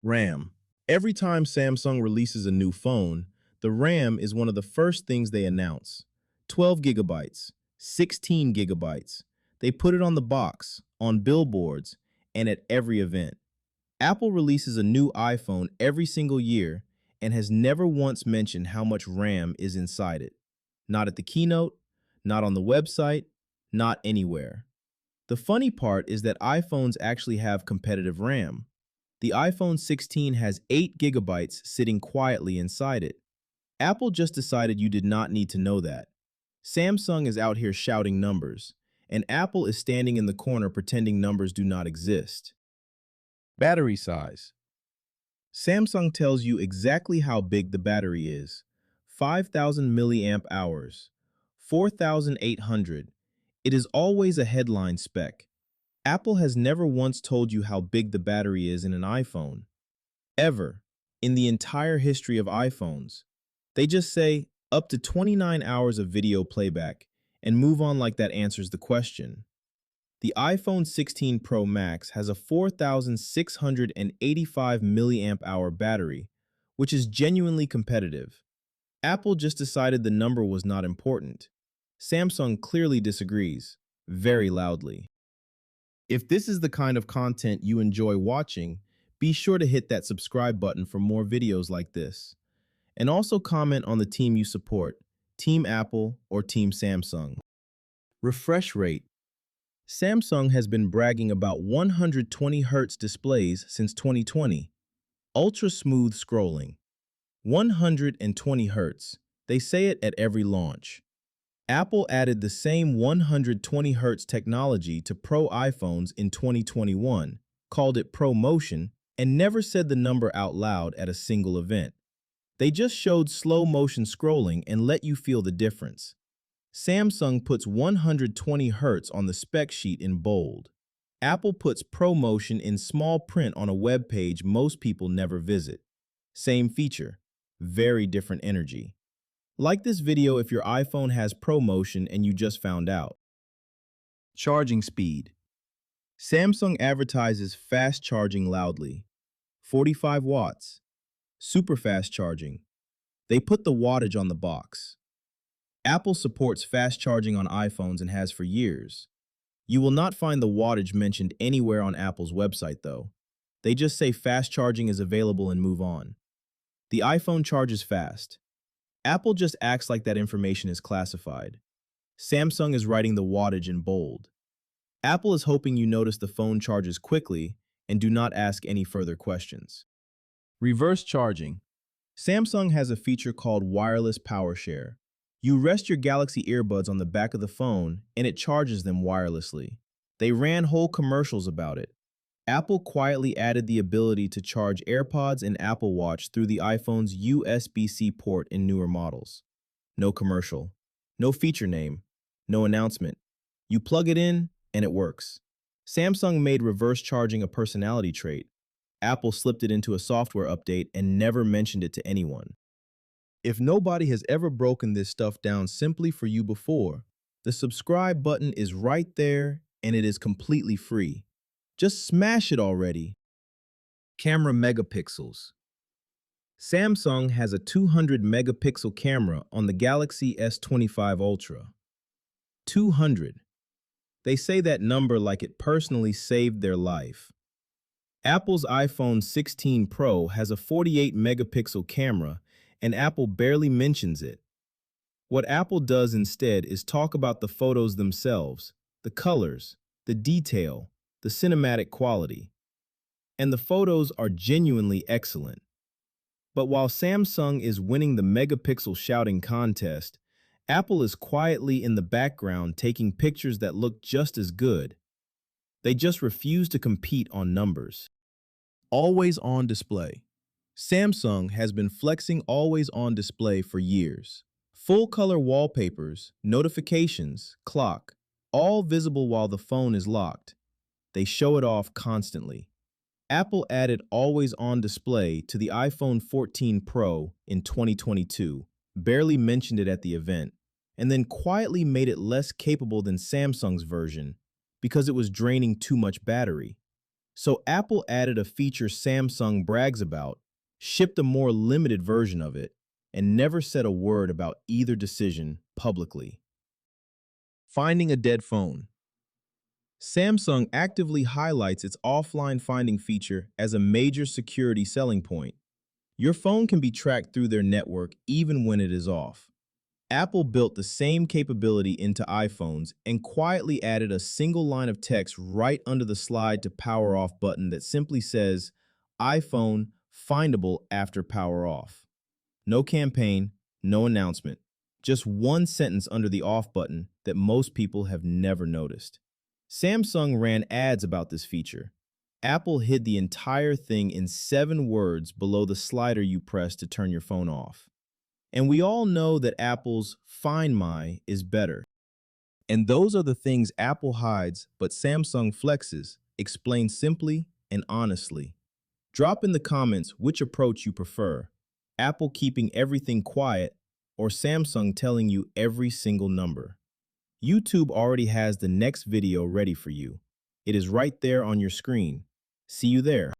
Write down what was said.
RAM. Every time Samsung releases a new phone, the RAM is one of the first things they announce. 12 gigabytes, 16 gigabytes. They put it on the box, on billboards, and at every event. Apple releases a new iPhone every single year and has never once mentioned how much RAM is inside it. Not at the keynote, not on the website, not anywhere. The funny part is that iPhones actually have competitive RAM. The iPhone 16 has 8 gigabytes sitting quietly inside it. Apple just decided you did not need to know that. Samsung is out here shouting numbers, and Apple is standing in the corner pretending numbers do not exist. Battery size. Samsung tells you exactly how big the battery is. 5,000 milliamp hours, 4,800. It is always a headline spec. Apple has never once told you how big the battery is in an iPhone. Ever. In the entire history of iPhones. They just say, up to 29 hours of video playback, and move on like that answers the question. The iPhone 16 Pro Max has a 4,685 milliamp hour battery, which is genuinely competitive. Apple just decided the number was not important. Samsung clearly disagrees, very loudly. If this is the kind of content you enjoy watching, be sure to hit that subscribe button for more videos like this. And also comment on the team you support, Team Apple or Team Samsung. Refresh rate. Samsung has been bragging about 120 Hz displays since 2020. Ultra smooth scrolling. 120 Hz. They say it at every launch. Apple added the same 120 Hz technology to Pro iPhones in 2021, called it ProMotion, and never said the number out loud at a single event. They just showed slow motion scrolling and let you feel the difference. Samsung puts 120 Hz on the spec sheet in bold. Apple puts ProMotion in small print on a web page most people never visit. Same feature, very different energy. Like this video if your iPhone has ProMotion and you just found out. Charging speed. Samsung advertises fast charging loudly. 45 watts. Super fast charging. They put the wattage on the box. Apple supports fast charging on iPhones and has for years. You will not find the wattage mentioned anywhere on Apple's website, though. They just say fast charging is available and move on. The iPhone charges fast. Apple just acts like that information is classified. Samsung is writing the wattage in bold. Apple is hoping you notice the phone charges quickly and do not ask any further questions. Reverse charging. Samsung has a feature called wireless power share. You rest your Galaxy earbuds on the back of the phone and it charges them wirelessly. They ran whole commercials about it. Apple quietly added the ability to charge AirPods and Apple Watch through the iPhone's USB-C port in newer models. No commercial, no feature name, no announcement. You plug it in and it works. Samsung made reverse charging a personality trait. Apple slipped it into a software update and never mentioned it to anyone. If nobody has ever broken this stuff down simply for you before, the subscribe button is right there and it is completely free. Just smash it already. Camera megapixels. Samsung has a 200 megapixel camera on the Galaxy S25 Ultra. 200. They say that number like it personally saved their life. Apple's iPhone 16 Pro has a 48 megapixel camera and Apple barely mentions it. What Apple does instead is talk about the photos themselves, the colors, the detail, the cinematic quality. And the photos are genuinely excellent. But while Samsung is winning the megapixel shouting contest, Apple is quietly in the background taking pictures that look just as good. They just refuse to compete on numbers. Always on display. Samsung has been flexing always on display for years. Full color wallpapers, notifications, clock, all visible while the phone is locked. They show it off constantly. Apple added always on display to the iPhone 14 Pro in 2022, barely mentioned it at the event, and then quietly made it less capable than Samsung's version because it was draining too much battery. So Apple added a feature Samsung brags about, shipped a more limited version of it, and never said a word about either decision publicly. Finding a dead phone. Samsung actively highlights its offline finding feature as a major security selling point. Your phone can be tracked through their network even when it is off. Apple built the same capability into iPhones and quietly added a single line of text right under the slide to power off button that simply says, iPhone findable after power off. No campaign, no announcement, just one sentence under the off button that most people have never noticed. Samsung ran ads about this feature. Apple hid the entire thing in 7 words below the slider you press to turn your phone off. And we all know that Apple's Find My is better. And those are the things Apple hides but Samsung flexes, explain simply and honestly. Drop in the comments which approach you prefer, Apple keeping everything quiet or Samsung telling you every single number. YouTube already has the next video ready for you. It is right there on your screen. See you there.